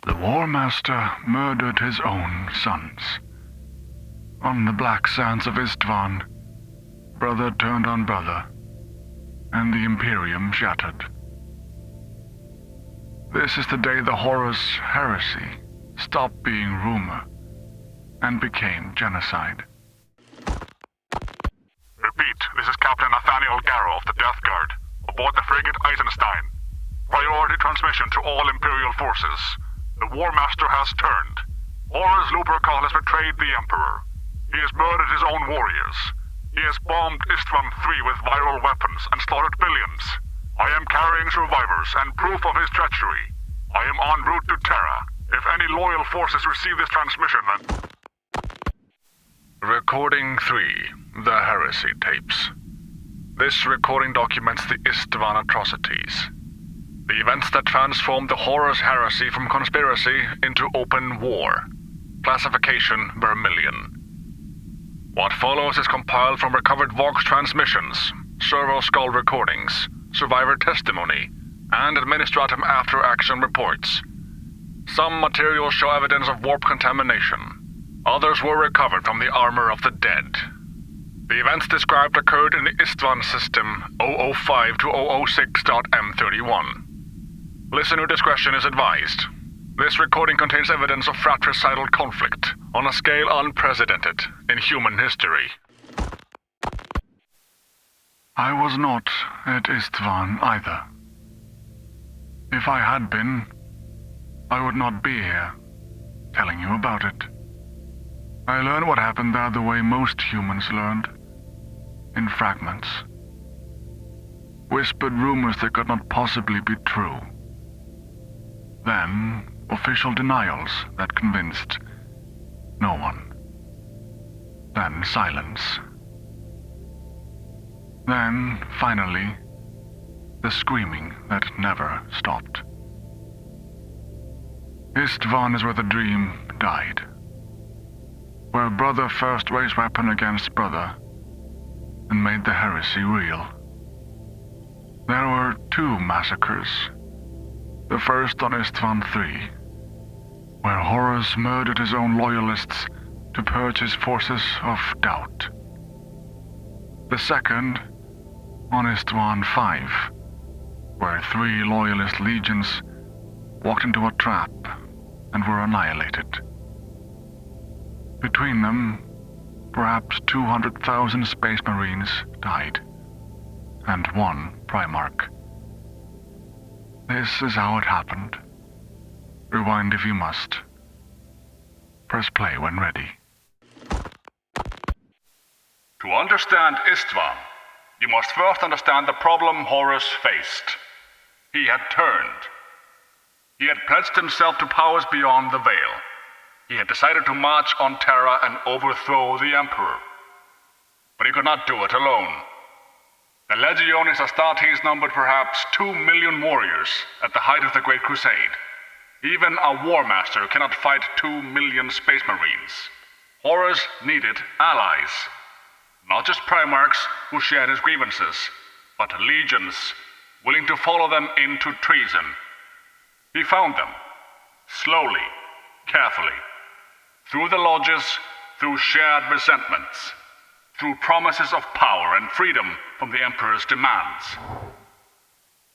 The War Master murdered his own sons. On the black sands of Istvaan, brother turned on brother, and the Imperium shattered. This is the day the Horus heresy stopped being rumor and became genocide. Repeat, this is Captain Nathaniel Garro of the Death Guard, aboard the frigate Eisenstein. Priority transmission to all Imperial forces. The War Master has turned. Horus Lupercal has betrayed the Emperor. He has murdered his own warriors. He has bombed Istvaan III with viral weapons and slaughtered billions. I am carrying survivors and proof of his treachery. I am en route to Terra. If any loyal forces receive this transmission, then... Recording 3, the Heresy Tapes. This recording documents the Istvaan atrocities. The events that transformed the Horus heresy from conspiracy into open war. Classification Vermilion. What follows is compiled from recovered Vox transmissions, servo skull recordings, survivor testimony, and administratum after-action reports. Some materials show evidence of warp contamination. Others were recovered from the armor of the dead. The events described occurred in the Istvaan system 005 to 006.M31. Listener discretion is advised. This recording contains evidence of fratricidal conflict on a scale unprecedented in human history. I was not at Istvaan either. If I had been, I would not be here, telling you about it. I learned what happened there the way most humans learned, in fragments. Whispered rumors that could not possibly be true. Then, official denials that convinced no one. Then silence. Then, finally, the screaming that never stopped. Istvaan is where the dream died. Where brother first raised weapon against brother and made the heresy real. There were 2 massacres. The first on Istvaan III, where Horus murdered his own loyalists to purge his forces of doubt. The second on Istvaan V, where 3 loyalist legions walked into a trap and were annihilated. Between them, perhaps 200,000 space marines died, and 1 primarch. This is how it happened. Rewind if you must. Press play when ready. To understand Istvaan, you must first understand the problem Horus faced. He had turned. He had pledged himself to powers beyond the veil. He had decided to march on Terra and overthrow the Emperor. But he could not do it alone. The Legiones Astartes numbered perhaps 2 million warriors at the height of the Great Crusade. Even a war master cannot fight 2 million space marines. Horus needed allies. Not just primarchs who shared his grievances, but legions willing to follow them into treason. He found them, slowly, carefully, through the lodges, through shared resentments, through promises of power and freedom from the Emperor's demands.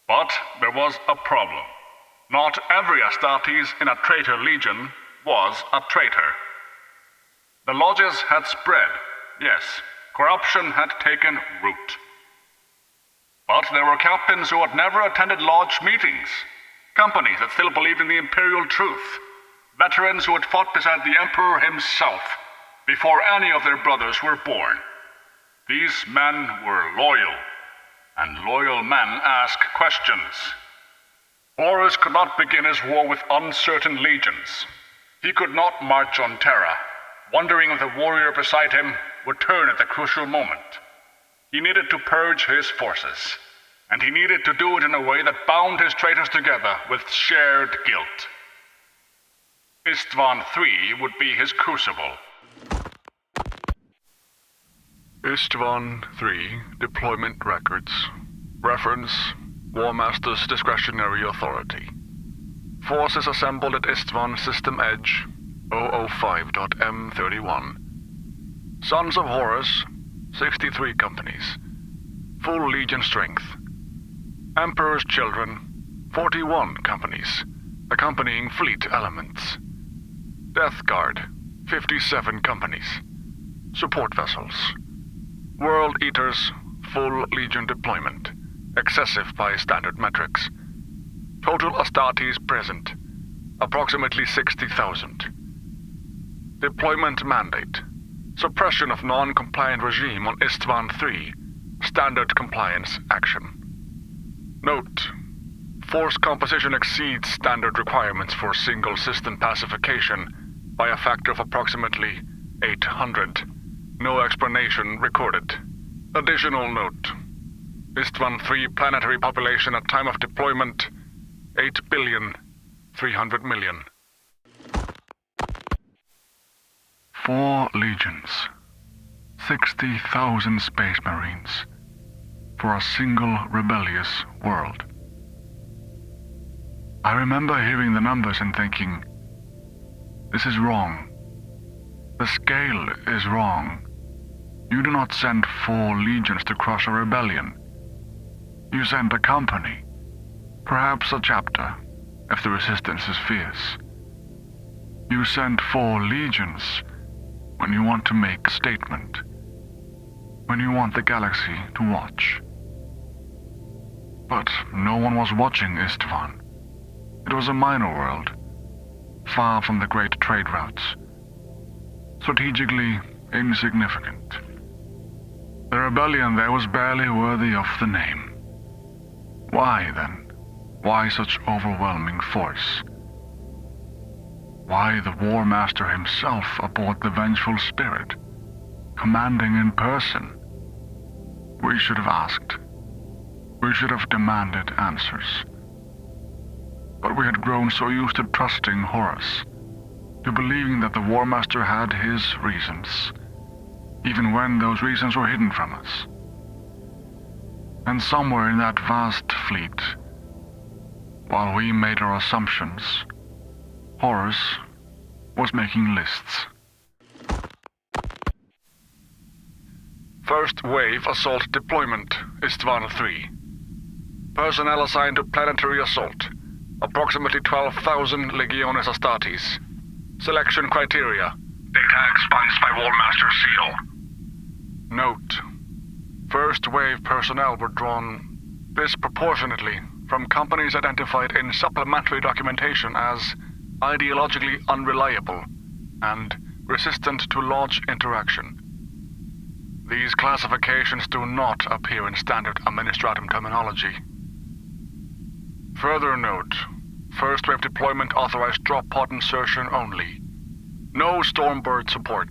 But there was a problem. Not every Astartes in a traitor legion was a traitor. The lodges had spread, yes, corruption had taken root. But there were captains who had never attended lodge meetings, companies that still believed in the imperial truth, veterans who had fought beside the Emperor himself before any of their brothers were born. These men were loyal, and loyal men ask questions. Horus could not begin his war with uncertain legions. He could not march on Terra, wondering if the warrior beside him would turn at the crucial moment. He needed to purge his forces, and he needed to do it in a way that bound his traitors together with shared guilt. Istvaan III would be his crucible. Istvaan III Deployment Records. Reference: War Master's Discretionary Authority. Forces assembled at Istvaan System Edge 005.M31. Sons of Horus, 63 companies. Full Legion strength. Emperor's Children, 41 companies, accompanying fleet elements. Death Guard, 57 companies. Support vessels. World Eaters, full Legion deployment, excessive by standard metrics. Total Astartes present, approximately 60,000. Deployment mandate. Suppression of non-compliant regime on Istvaan III. Standard compliance action. Note: force composition exceeds standard requirements for single system pacification by a factor of approximately 800. No explanation recorded. Additional note: Istvaan III planetary population at time of deployment 8,300,000,000. 4 legions, 60,000 space marines, for a single rebellious world. I remember hearing the numbers and thinking, this is wrong. The scale is wrong. You do not send 4 legions to crush a rebellion. You send a company, perhaps a chapter, if the resistance is fierce. You send 4 legions when you want to make a statement, when you want the galaxy to watch. But no one was watching Istvaan. It was a minor world, far from the great trade routes, strategically insignificant. The rebellion there was barely worthy of the name. Why, then? Why such overwhelming force? Why the War Master himself aboard the Vengeful Spirit, commanding in person? We should have asked. We should have demanded answers. But we had grown so used to trusting Horus, to believing that the War Master had his reasons, even when those reasons were hidden from us. And somewhere in that vast fleet, while we made our assumptions, Horus was making lists. First Wave Assault Deployment, Istvaan III. Personnel assigned to planetary assault, approximately 12,000 Legiones Astartes. Selection criteria: data expunged by War Master seal. Note: First Wave personnel were drawn disproportionately from companies identified in supplementary documentation as ideologically unreliable and resistant to launch interaction. These classifications do not appear in standard administratum terminology. Further note: First Wave deployment authorized drop pod insertion only. No Stormbird support.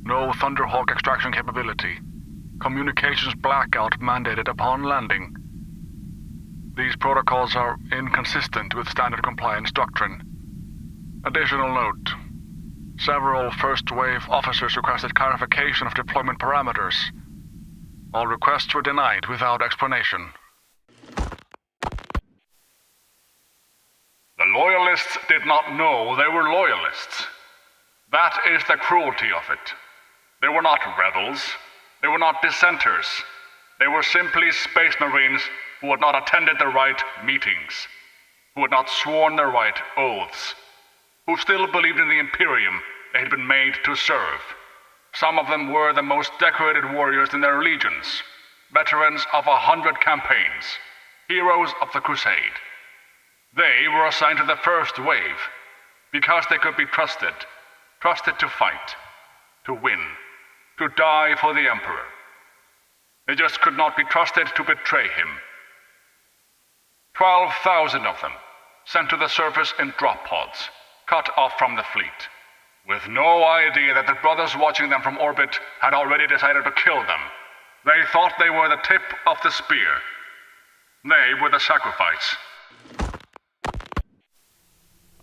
No Thunderhawk extraction capability. Communications blackout mandated upon landing. These protocols are inconsistent with standard compliance doctrine. Additional note: several First Wave officers requested clarification of deployment parameters. All requests were denied without explanation. The loyalists did not know they were loyalists. That is the cruelty of it. They were not rebels. They were not dissenters. They were simply space marines who had not attended the right meetings, who had not sworn the right oaths, who still believed in the Imperium they had been made to serve. Some of them were the most decorated warriors in their legions, veterans of 100 campaigns, heroes of the Crusade. They were assigned to the First Wave because they could be trusted to fight, to win, to die for the Emperor. They just could not be trusted to betray him. 12,000 of them sent to the surface in drop pods, cut off from the fleet, with no idea that the brothers watching them from orbit had already decided to kill them. They thought they were the tip of the spear. They were the sacrifice.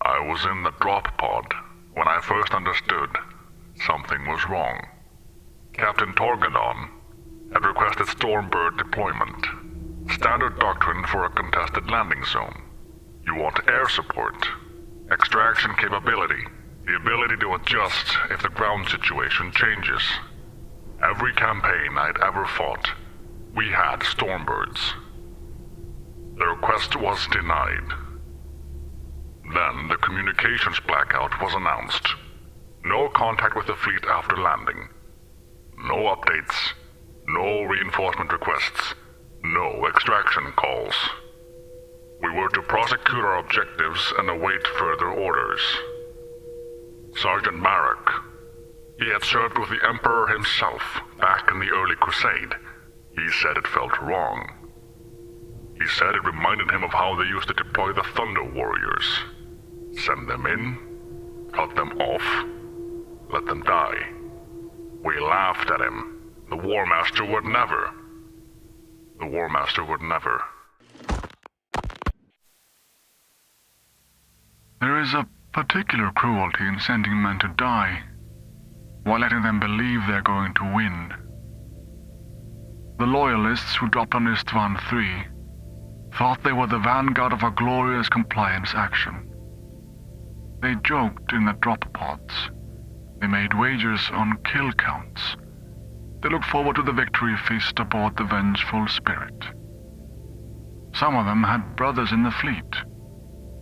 I was in the drop pod when I first understood something was wrong. Captain Torgadon had requested Stormbird deployment, standard doctrine for a contested landing zone. You want air support, extraction capability, the ability to adjust if the ground situation changes. Every campaign I'd ever fought, we had Stormbirds. The request was denied. Then the communications blackout was announced. No contact with the fleet after landing. No updates. No reinforcement requests. No extraction calls. We were to prosecute our objectives and await further orders. Sergeant Marek, he had served with the Emperor himself back in the early Crusade. He said it felt wrong. He said it reminded him of how they used to deploy the Thunder Warriors. Send them in, cut them off, let them die. We laughed at him. The War Master would never. The War Master would never. There is a particular cruelty in sending men to die, while letting them believe they're going to win. The loyalists who dropped on Istvaan III thought they were the vanguard of a glorious compliance action. They joked in the drop pods. They made wagers on kill counts. They looked forward to the victory feast aboard the Vengeful Spirit. Some of them had brothers in the fleet.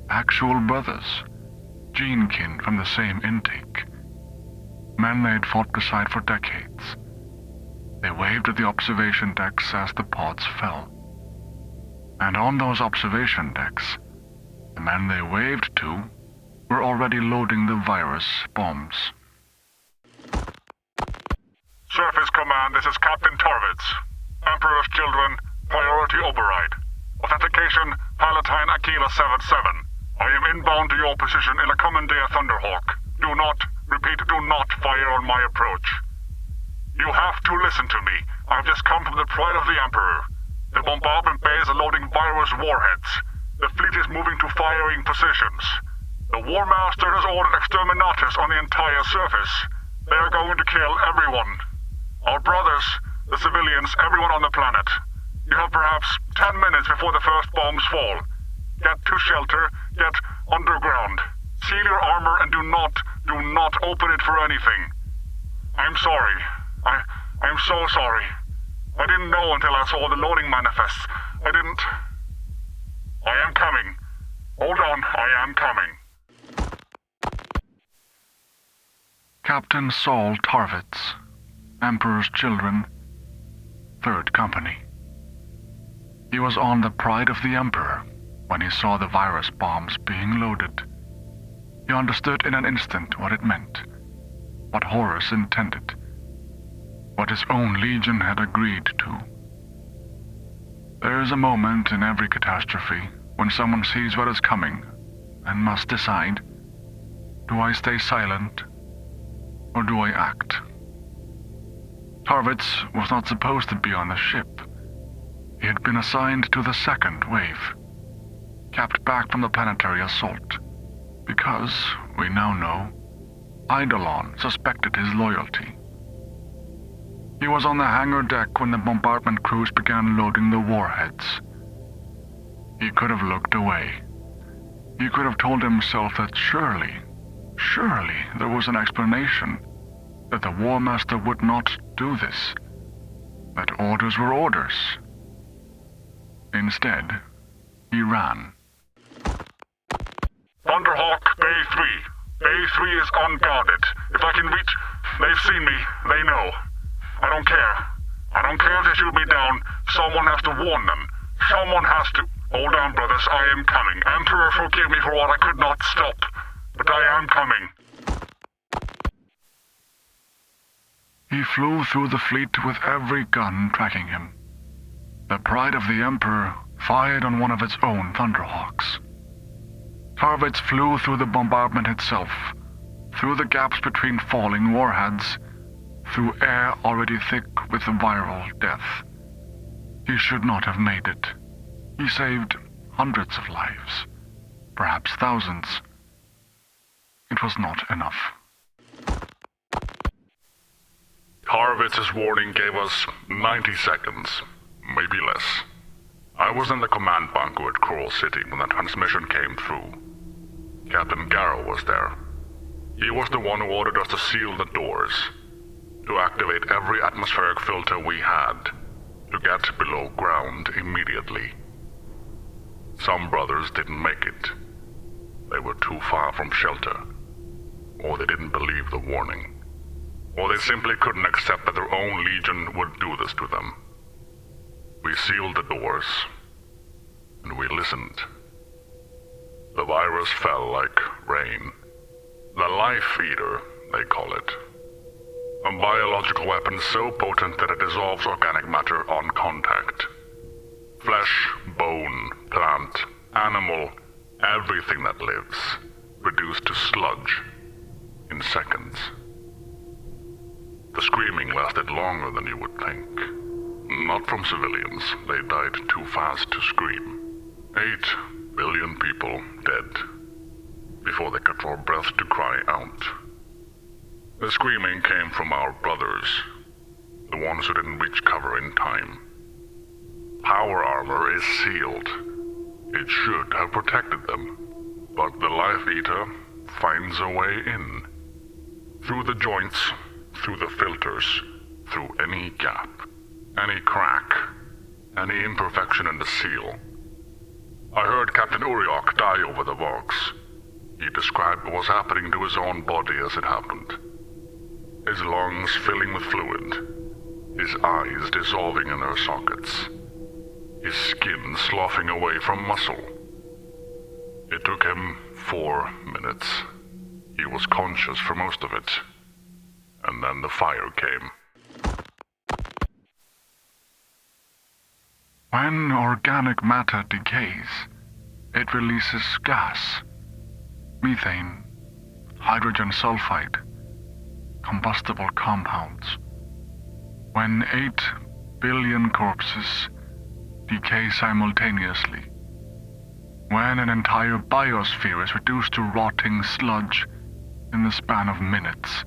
Actual brothers. Gene-kin from the same intake. Men they'd fought beside for decades. They waved at the observation decks as the pods fell. And on those observation decks, the men they waved to were already loading the virus bombs. Surface Command, this is Captain Tarvitz. Emperor's Children, priority override. Authentication, Palatine Aquila 77. I am inbound to your position in a Commandeer Thunderhawk. Do not, repeat, do not fire on my approach. You have to listen to me. I've just come from the Pride of the Emperor. The bombardment bays are loading virus warheads. The fleet is moving to firing positions. The War Master has ordered exterminatus on the entire surface. They are going to kill everyone. Our brothers, the civilians, everyone on the planet. You have perhaps 10 minutes before the first bombs fall. Get to shelter, get underground. Seal your armor and do not open it for anything. I'm sorry. I'm so sorry. I didn't know until I saw the loading manifests. I am coming. Hold on, I am coming. Captain Saul Tarvitz, Emperor's Children, 3rd Company. He was on the Pride of the Emperor when he saw the virus bombs being loaded. He understood in an instant what it meant, what Horus intended, what his own legion had agreed to. There is a moment in every catastrophe when someone sees what is coming and must decide, do I stay silent or do I act? Tarvitz was not supposed to be on the ship. He had been assigned to the 2nd wave, kept back from the planetary assault, because, we now know, Eidolon suspected his loyalty. He was on the hangar deck when the bombardment crews began loading the warheads. He could have looked away. He could have told himself that surely there was an explanation, that the War Master would not do this, that orders were orders. Instead, he ran. Thunderhawk, Bay 3. Bay 3 is unguarded. If I can reach... They've seen me. They know. I don't care. I don't care if they shoot me down. Someone has to warn them. Someone has to... Hold on, brothers. I am coming. Emperor, forgive me for what I could not stop. But I am coming. He flew through the fleet with every gun tracking him. The Pride of the Emperor fired on one of its own Thunderhawks. Tarvitz flew through the bombardment itself, through the gaps between falling warheads, through air already thick with viral death. He should not have made it. He saved hundreds of lives, perhaps thousands. It was not enough. Tarvitz's warning gave us 90 seconds, maybe less. I was in the command bunker at Coral City when the transmission came through. Captain Garro was there. He was the one who ordered us to seal the doors, to activate every atmospheric filter we had, to get below ground immediately. Some brothers didn't make it. They were too far from shelter, or they didn't believe the warning, or they simply couldn't accept that their own legion would do this to them. We sealed the doors, and we listened. The virus fell like rain. The Life Eater, they call it. A biological weapon so potent that it dissolves organic matter on contact. Flesh, bone, plant, animal, everything that lives, reduced to sludge in seconds. The screaming lasted longer than you would think. Not from civilians, they died too fast to scream. 8 billion people dead before they could draw breath to cry out. The screaming came from our brothers, the ones who didn't reach cover in time. Power armor is sealed. It should have protected them, but the Life Eater finds a way in. Through the joints, through the filters, through any gap, any crack, any imperfection in the seal. I heard Captain Uriok die over the box. He described what was happening to his own body as it happened. His lungs filling with fluid, his eyes dissolving in their sockets, his skin sloughing away from muscle. It took him 4 minutes. He was conscious for most of it, and then the fire came. When organic matter decays, it releases gas, methane, hydrogen sulfide, combustible compounds. When 8 billion corpses decay simultaneously, when an entire biosphere is reduced to rotting sludge in the span of minutes,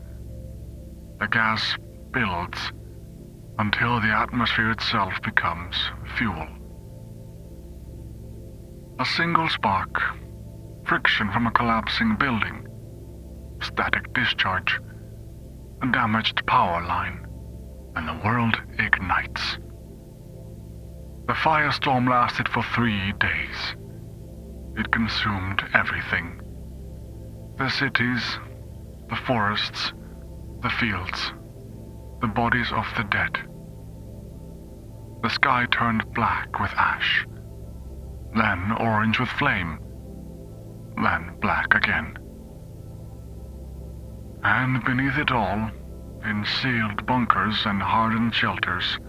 the gas builds until the atmosphere itself becomes fuel. A single spark, friction from a collapsing building, static discharge, a damaged power line, and the world ignites. The firestorm lasted for 3 days. It consumed everything. The cities, the forests, the fields, the bodies of the dead. The sky turned black with ash, then orange with flame, then black again. And beneath it all, in sealed bunkers and hardened shelters,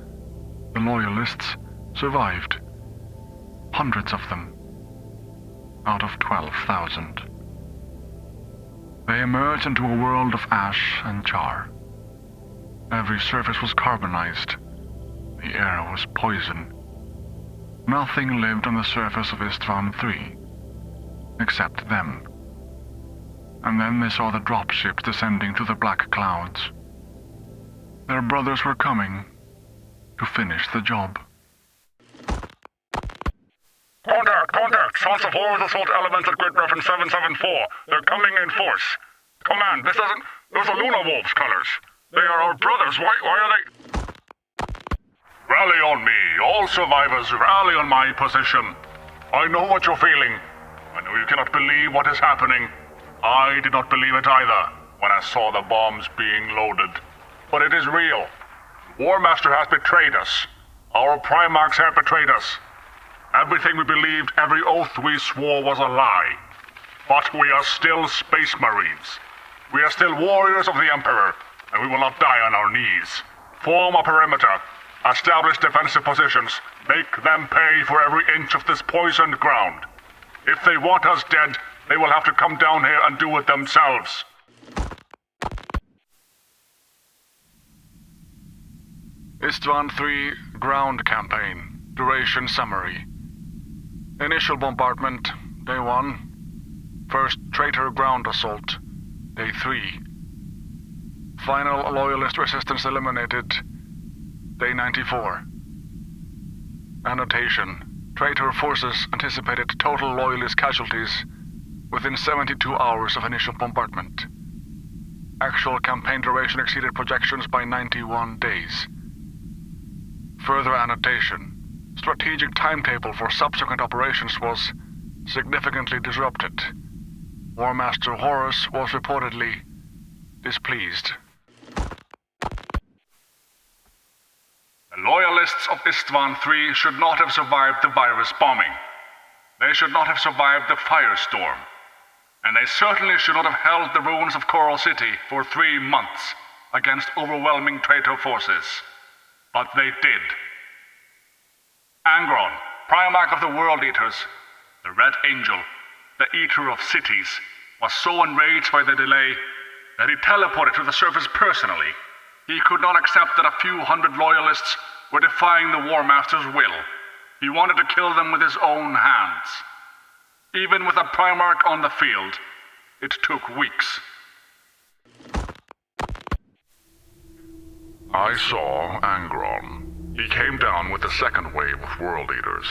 the loyalists survived. Hundreds of them, out of 12,000. They emerged into a world of ash and char. Every surface was carbonized. The air was poison. Nothing lived on the surface of Istvaan III, except them. And then they saw the dropships descending through the black clouds. Their brothers were coming to finish the job. Contact! Sons of Horus assault elements at grid reference 774. They're coming in force. Command, those are Luna Wolves' colors. They are our brothers. Why are they... Rally on me. All survivors, rally on my position. I know what you're feeling. I know you cannot believe what is happening. I did not believe it either when I saw the bombs being loaded. But it is real. War Master has betrayed us. Our primarchs have betrayed us. Everything we believed, every oath we swore was a lie. But we are still Space Marines. We are still warriors of the Emperor, and we will not die on our knees. Form a perimeter. Establish defensive positions. Make them pay for every inch of this poisoned ground. If they want us dead, they will have to come down here and do it themselves. Istvaan III Ground Campaign. Duration Summary. Initial bombardment, Day 1. First Traitor Ground Assault, Day 3. Final Loyalist Resistance eliminated, Day 94. Annotation. Traitor forces anticipated total loyalist casualties within 72 hours of initial bombardment. Actual campaign duration exceeded projections by 91 days. Further annotation. Strategic timetable for subsequent operations was significantly disrupted. War Master Horus was reportedly displeased. The loyalists of Istvaan III should not have survived the virus bombing. They should not have survived the firestorm. And they certainly should not have held the ruins of Coral City for 3 months against overwhelming traitor forces. But they did. Angron, primarch of the World Eaters, the Red Angel, the Eater of Cities, was so enraged by the delay that he teleported to the surface personally. He could not accept that a few hundred loyalists were defying the War Master's will. He wanted to kill them with his own hands. Even with a primarch on the field, it took weeks. I saw Angron. He came down with the second wave of World Eaters,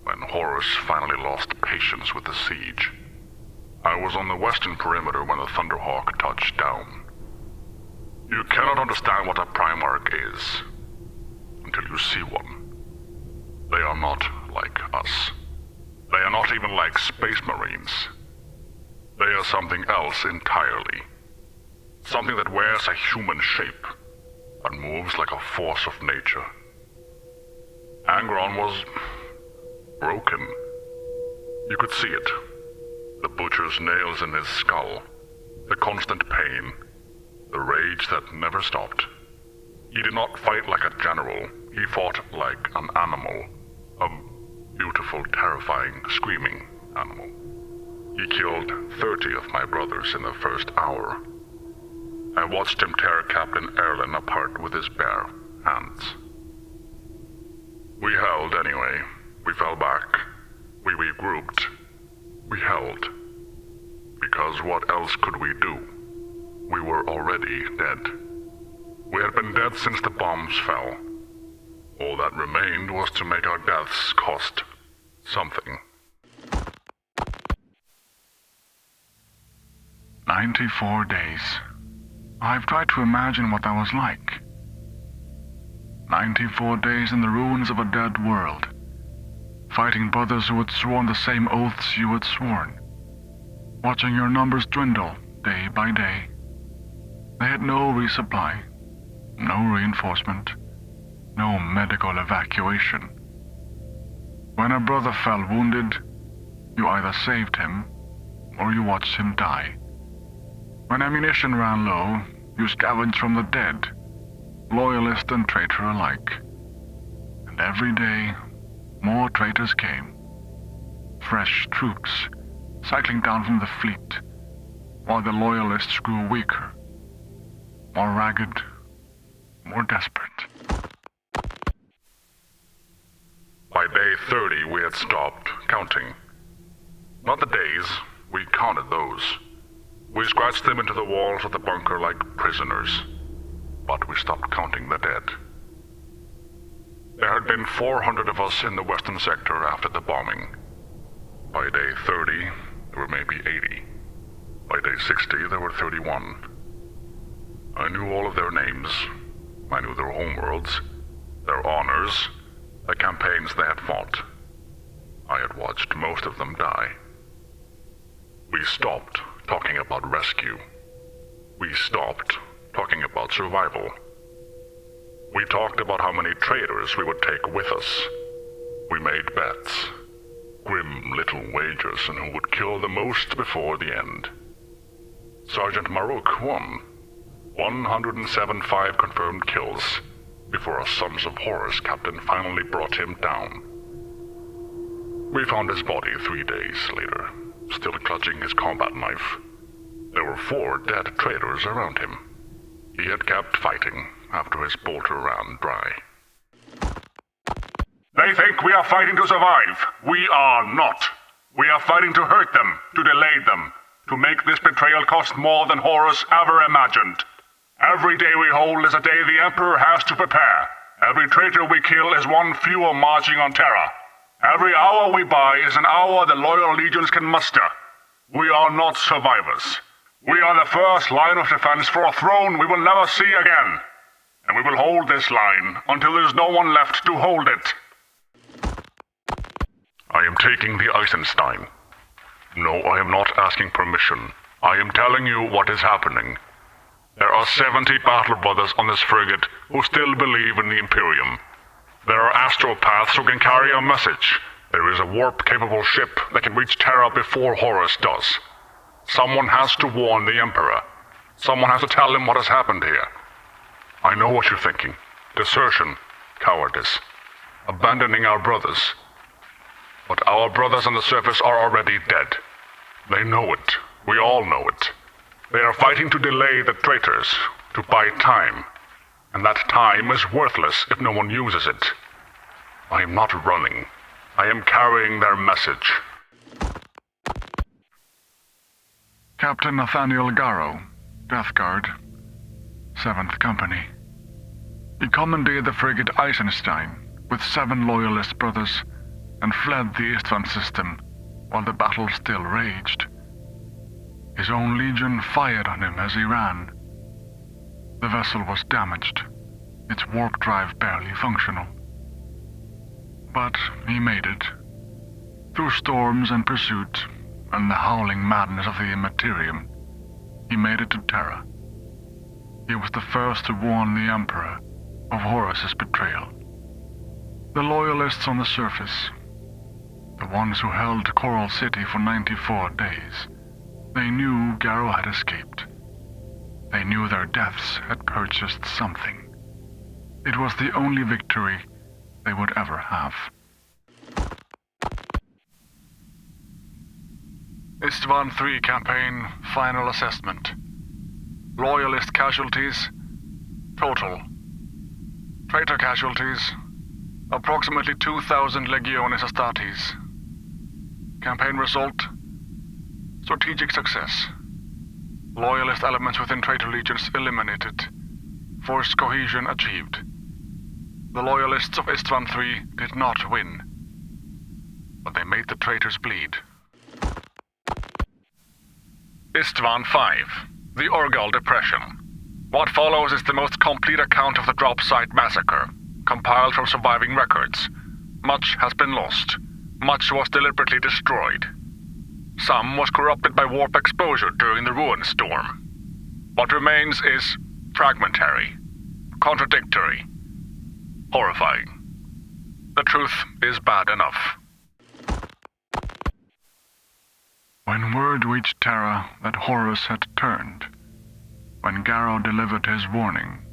when Horus finally lost patience with the siege. I was on the western perimeter when the Thunderhawk touched down. You cannot understand what a primarch is until you see one. They are not like us. They are not even like Space Marines. They are something else entirely. Something that wears a human shape and moves like a force of nature. Angron was broken. You could see it. The butcher's nails in his skull, the constant pain, the rage that never stopped. He did not fight like a general. He fought like an animal. A beautiful, terrifying, screaming animal. He killed 30 of my brothers in the first hour. I watched him tear Captain Erlen apart with his bare hands. We held anyway. We fell back. We regrouped. We held. Because what else could we do? We were already dead. We had been dead since the bombs fell. All that remained was to make our deaths cost something. 94 days. I've tried to imagine what that was like. 94 days in the ruins of a dead world, fighting brothers who had sworn the same oaths you had sworn, watching your numbers dwindle day by day. They had no resupply, no reinforcement, no medical evacuation. When a brother fell wounded, you either saved him or you watched him die. When ammunition ran low, you scavenged from the dead, loyalist and traitor alike. And every day, more traitors came. Fresh troops, cycling down from the fleet, while the loyalists grew weaker, more ragged, more desperate. By day 30, we had stopped counting. Not the days, we counted those. We scratched them into the walls of the bunker like prisoners, but we stopped counting the dead. There had been 400 of us in the western sector after the bombing. By day 30, there were maybe 80. By day 60, there were 31. I knew all of their names. I knew their homeworlds, their honors, the campaigns they had fought. I had watched most of them die. We stopped talking about rescue. We stopped talking about survival. We talked about how many traitors we would take with us. We made bets. Grim little wagers on who would kill the most before the end. Sergeant Maruk won. 107 confirmed kills before a Sons of Horus captain finally brought him down. We found his body 3 days later, still clutching his combat knife. There were 4 dead traitors around him. He had kept fighting after his bolter ran dry. They think we are fighting to survive. We are not. We are fighting to hurt them, to delay them, to make this betrayal cost more than Horus ever imagined. Every day we hold is a day the Emperor has to prepare. Every traitor we kill is one fewer marching on Terra. Every hour we buy is an hour the loyal legions can muster. We are not survivors. We are the first line of defense for a throne we will never see again. And we will hold this line until there is no one left to hold it. I am taking the Eisenstein. No, I am not asking permission. I am telling you what is happening. There are 70 battle brothers on this frigate who still believe in the Imperium. There are astropaths who can carry a message. There is a warp-capable ship that can reach Terra before Horus does. Someone has to warn the Emperor. Someone has to tell him what has happened here. I know what you're thinking. Desertion, cowardice, abandoning our brothers. But our brothers on the surface are already dead. They know it. We all know it. They are fighting to delay the traitors, to buy time. And that time is worthless if no one uses it. I am not running. I am carrying their message. Captain Nathaniel Garro, Death Guard, 7th Company. He commandeered the frigate Eisenstein with 7 loyalist brothers and fled the Istvaan system while the battle still raged. His own legion fired on him as he ran. The vessel was damaged, its warp drive barely functional. But he made it. Through storms and pursuit, and the howling madness of the Immaterium, he made it to Terra. He was the first to warn the Emperor of Horus's betrayal. The loyalists on the surface, the ones who held Coral City for 94 days, they knew Garro had escaped. They knew their deaths had purchased something. It was the only victory they would ever have. Istvaan III campaign final assessment. Loyalist casualties, total. Traitor casualties, approximately 2,000 Legiones Astartes. Campaign result, strategic success. Loyalist elements within traitor legions eliminated. Force cohesion achieved. The loyalists of Istvaan III did not win, but they made the traitors bleed. Istvaan V, the Orgal Depression. What follows is the most complete account of the drop site massacre, compiled from surviving records. Much has been lost. Much was deliberately destroyed. Some was corrupted by warp exposure during the ruin storm. What remains is fragmentary, contradictory, horrifying. The truth is bad enough. When word reached Terra that Horus had turned, when Garro delivered his warning,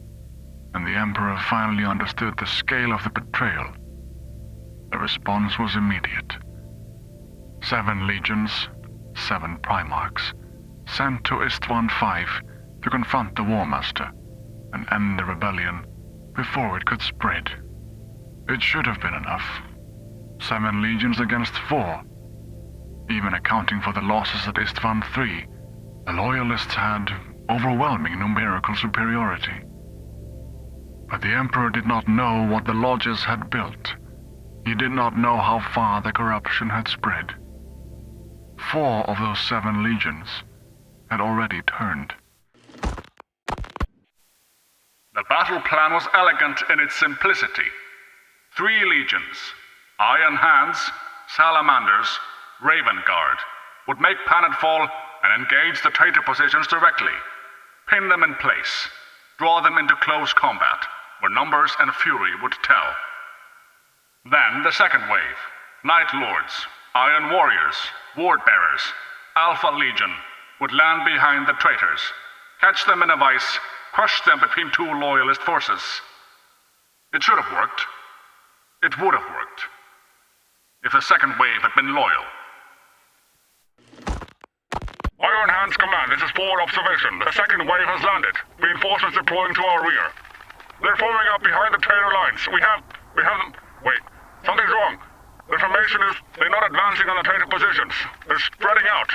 and the Emperor finally understood the scale of the betrayal, the response was immediate. 7 legions, 7 primarchs, sent to Istvaan V to confront the War Master and end the rebellion before it could spread. It should have been enough. 7 legions against 4. Even accounting for the losses at Istvaan III, the Loyalists had overwhelming numerical superiority. But the Emperor did not know what the lodges had built. He did not know how far the corruption had spread. 4 of those 7 legions had already turned. The battle plan was elegant in its simplicity. 3 legions, Iron Hands, Salamanders, Raven Guard, would make planetfall and engage the traitor positions directly, pin them in place, draw them into close combat, where numbers and fury would tell. Then the second wave, Night Lords, Iron Warriors, Ward Bearers, Alpha Legion, would land behind the traitors, catch them in a vice, crush them between 2 loyalist forces. It should have worked. It would have worked. If the second wave had been loyal. Iron Hands Command, this is forward observation. The second wave has landed. Reinforcements deploying to our rear. They're forming up behind the traitor lines. We have them. Wait, something's wrong. The formation is, they're not advancing on the traitor positions. They're spreading out.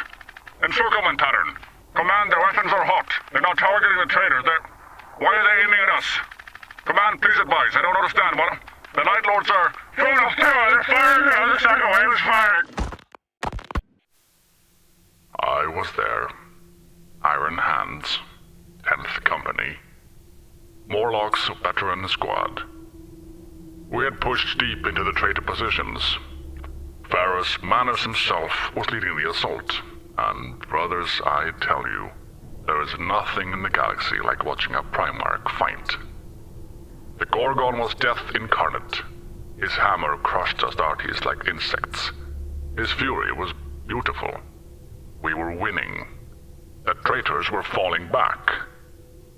Encirclement pattern. Command, their weapons are hot. They're not targeting the traitors. Why are they aiming at us? Command, please advise. I don't understand. What? The Night Lords are They're firing! The second wave is firing! I was there. Iron Hands, 10th Company. Morlock's veteran squad. We had pushed deep into the traitor positions. Ferrus Manus himself was leading the assault, and brothers, I tell you, there is nothing in the galaxy like watching a Primarch fight. The Gorgon was death incarnate. His hammer crushed Astartes like insects. His fury was beautiful. We were winning. The traitors were falling back.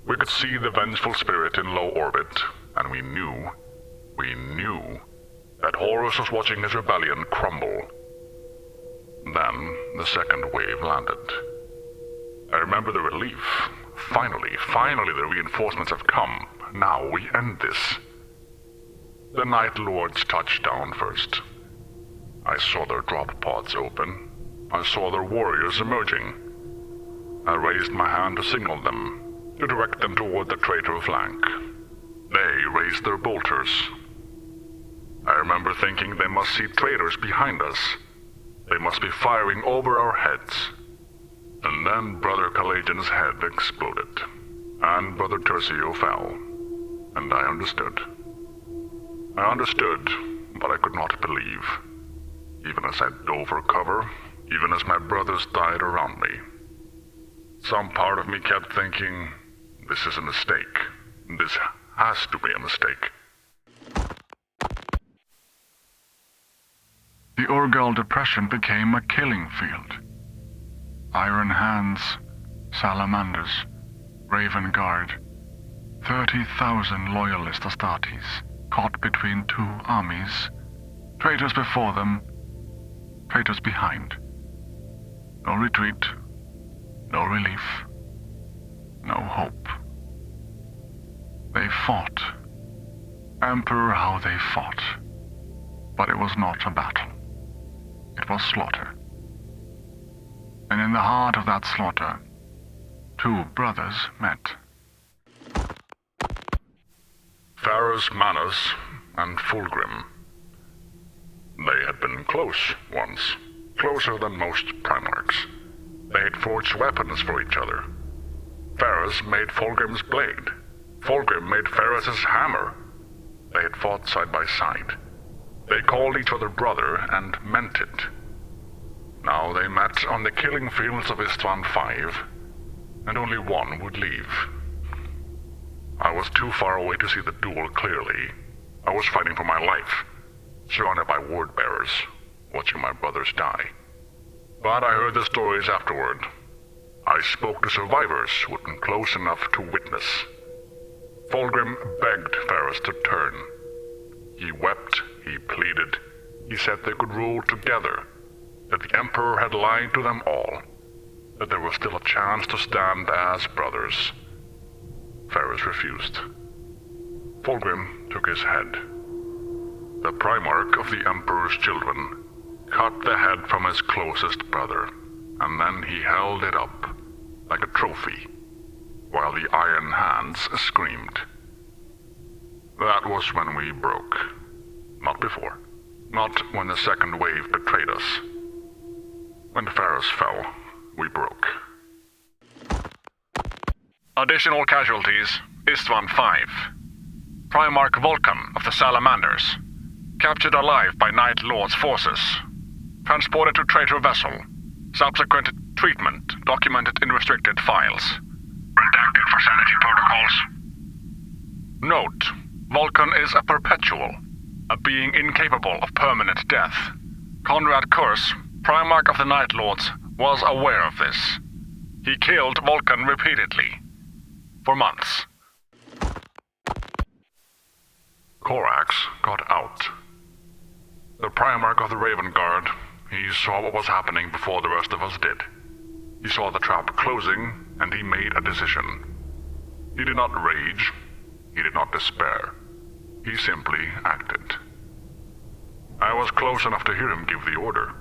We could see the vengeful spirit in low orbit, and we knew that Horus was watching his rebellion crumble. Then the second wave landed. I remember the relief. Finally, the reinforcements have come. Now we end this. The Night Lords touched down first. I saw their drop pods open. I saw their warriors emerging. I raised my hand to signal them, to direct them toward the traitor flank. They raised their bolters. I remember thinking they must see traitors behind us. They must be firing over our heads. And then Brother Calagian's head exploded, and Brother Tercio fell. And I understood. I understood, but I could not believe. Even as I dove for cover, even as my brothers died around me. Some part of me kept thinking, this is a mistake. This has to be a mistake. The Urgal Depression became a killing field. Iron Hands, Salamanders, Raven Guard, 30,000 loyalist Astartes, caught between two armies, traitors before them, traitors behind. No retreat, no relief, no hope. They fought. Emperor, how they fought. But it was not a battle. It was slaughter. And in the heart of that slaughter, two brothers met. Ferrus Manus and Fulgrim. They had been close once, closer than most Primarchs. They had forged weapons for each other. Ferrus made Fulgrim's blade. Fulgrim made Ferrus's hammer. They had fought side by side. They called each other brother and meant it. Now they met on the killing fields of Istvaan V, and only one would leave. I was too far away to see the duel clearly. I was fighting for my life, surrounded by word bearers, watching my brothers die. But I heard the stories afterward. I spoke to survivors who had been close enough to witness. Fulgrim begged Ferrus to turn. He wept, he pleaded. He said they could rule together, that the Emperor had lied to them all, that there was still a chance to stand as brothers. Ferrus refused. Fulgrim took his head. The Primarch of the Emperor's children cut the head from his closest brother, and then he held it up like a trophy, while the Iron Hands screamed. That was when we broke. Not before. Not when the second wave betrayed us. When Ferrus fell, we broke. Additional casualties, Istvaan V. Primarch Vulcan of the Salamanders. Captured alive by Night Lord's forces. Transported to traitor vessel. Subsequent treatment documented in restricted files. Redacted for sanity protocols. Note: Vulcan is a perpetual, a being incapable of permanent death. Conrad Kurz, Primarch of the Night Lords, was aware of this. He killed Vulcan repeatedly. For months. Corax got out. The Primarch of the Raven Guard, he saw what was happening before the rest of us did. He saw the trap closing, and he made a decision. He did not rage. He did not despair. He simply acted. I was close enough to hear him give the order.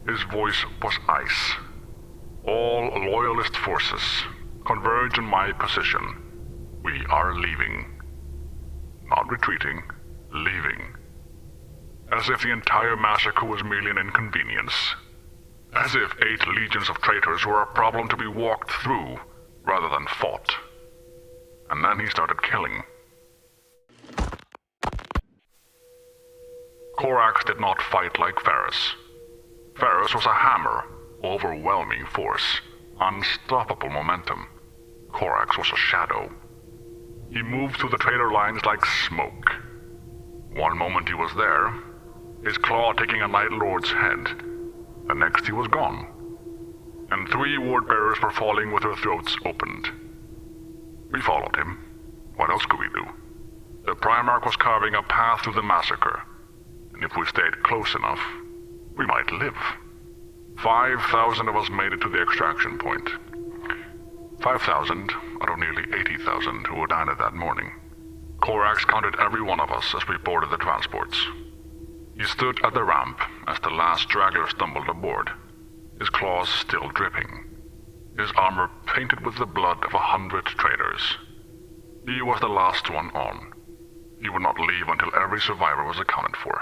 His voice was ice. All loyalist forces converge in my position. We are leaving. Not retreating, leaving. as if the entire massacre was merely an inconvenience. As if 8 legions of traitors were a problem to be walked through rather than fought. And then he started killing. Corax did not fight like Varus. Varus was a hammer, overwhelming force, unstoppable momentum. Corax was a shadow. He moved through the traitor lines like smoke. One moment he was there, his claw taking a Night Lord's head. The next he was gone. And 3 ward-bearers were falling with their throats opened. We followed him. What else could we do? The primarch was carving a path through the massacre, and if we stayed close enough, we might live. 5,000 of us made it to the extraction point. 5,000 out of nearly 80,000 who had died that morning. Corax counted every one of us as we boarded the transports. He stood at the ramp as the last straggler stumbled aboard, his claws still dripping, his armor painted with the blood of 100 traitors. He was the last one on. He would not leave until every survivor was accounted for.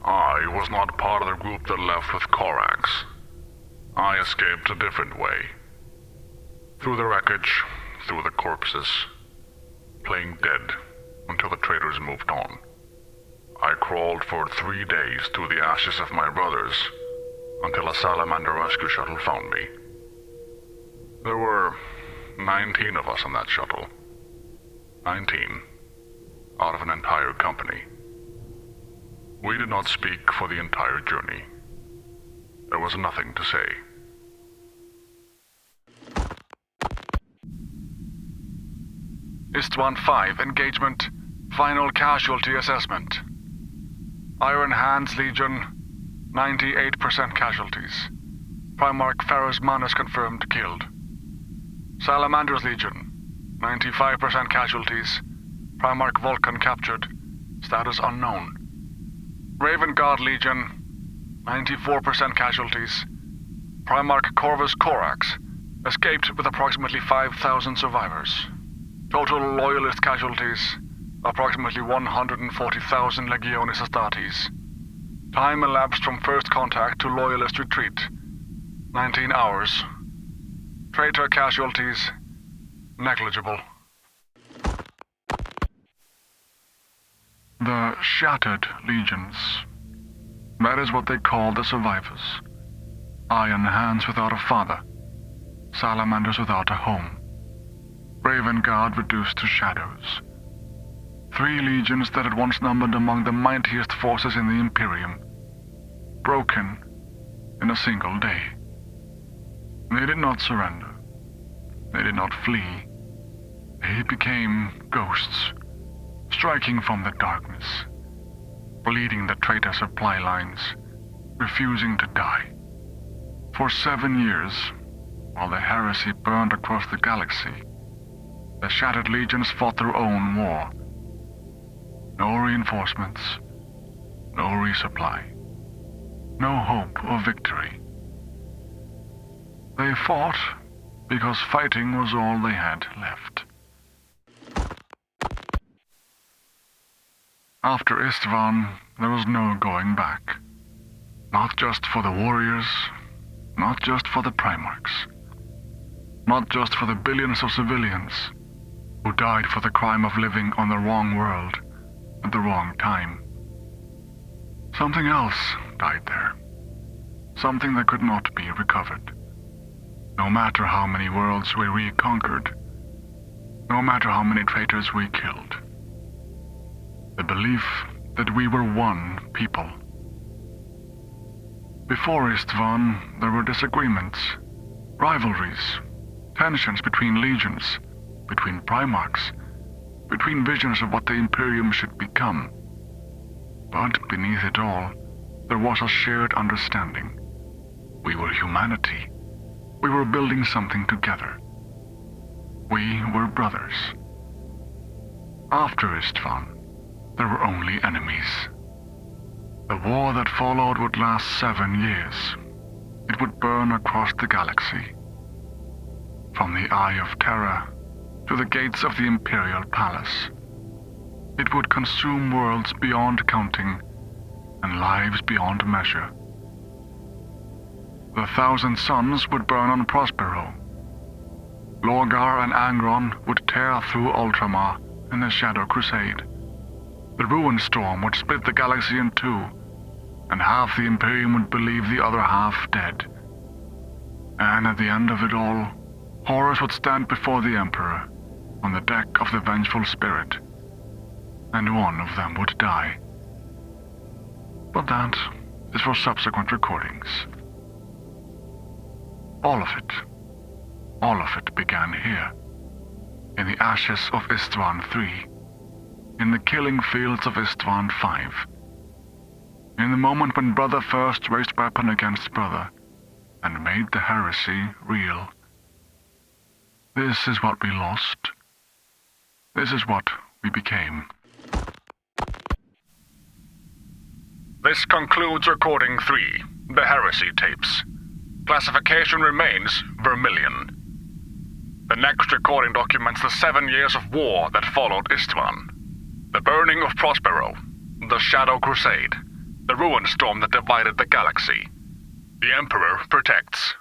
I was not part of the group that left with Corax. I escaped a different way. Through the wreckage, through the corpses, playing dead until the traitors moved on. I crawled for 3 days through the ashes of my brothers until a salamander rescue shuttle found me. There were 19 of us on that shuttle. 19 out of an entire company. We did not speak for the entire journey. There was nothing to say. Istvaan V engagement, final casualty assessment. Iron Hands Legion, 98% casualties. Primarch Ferrus Manus confirmed killed. Salamander's Legion, 95% casualties. Primarch Vulcan captured, status unknown. Raven Guard Legion, 94% casualties. Primarch Corvus Corax escaped with approximately 5,000 survivors. Total loyalist casualties, approximately 140,000 Legionis Astartes. Time elapsed from first contact to loyalist retreat, 19 hours. Traitor casualties, negligible. The Shattered Legions. That is what they call the survivors. Iron Hands without a father. Salamanders without a home. Raven Guard reduced to shadows. 3 legions that had once numbered among the mightiest forces in the Imperium. Broken in a single day. They did not surrender. They did not flee. They became ghosts, striking from the darkness, bleeding the traitor supply lines, refusing to die. For 7 years, while the heresy burned across the galaxy, the Shattered Legions fought their own war. No reinforcements, no resupply, no hope of victory. They fought because fighting was all they had left. After Istvaan, there was no going back. Not just for the warriors, not just for the primarchs, not just for the billions of civilians who died for the crime of living on the wrong world at the wrong time. Something else died there. Something that could not be recovered. No matter how many worlds we reconquered, no matter how many traitors we killed. The belief that we were one people. Before Istvaan, there were disagreements, rivalries, tensions between legions, between primarchs, between visions of what the Imperium should become. But beneath it all, there was a shared understanding. We were humanity. We were building something together. We were brothers. After Istvaan, there were only enemies. The war that followed would last 7 years. It would burn across the galaxy. From the Eye of Terra to the gates of the Imperial Palace. It would consume worlds beyond counting and lives beyond measure. The 1,000 suns would burn on Prospero. Lorgar and Angron would tear through Ultramar in the Shadow Crusade. The Ruin Storm would split the galaxy in two, and half the Imperium would believe the other half dead. And at the end of it all, Horus would stand before the Emperor on the deck of the Vengeful Spirit, and one of them would die. But that is for subsequent recordings. All of it began here, in the ashes of Istvaan III, in the killing fields of Istvaan V, in the moment when brother first raised weapon against brother and made the heresy real. This is what we lost. This is what we became. This concludes recording 3, the Heresy Tapes. Classification remains Vermilion. The next recording documents the 7 years of war that followed Istvaan. The burning of Prospero, the Shadow Crusade, the Ruin Storm that divided the galaxy. The Emperor protects.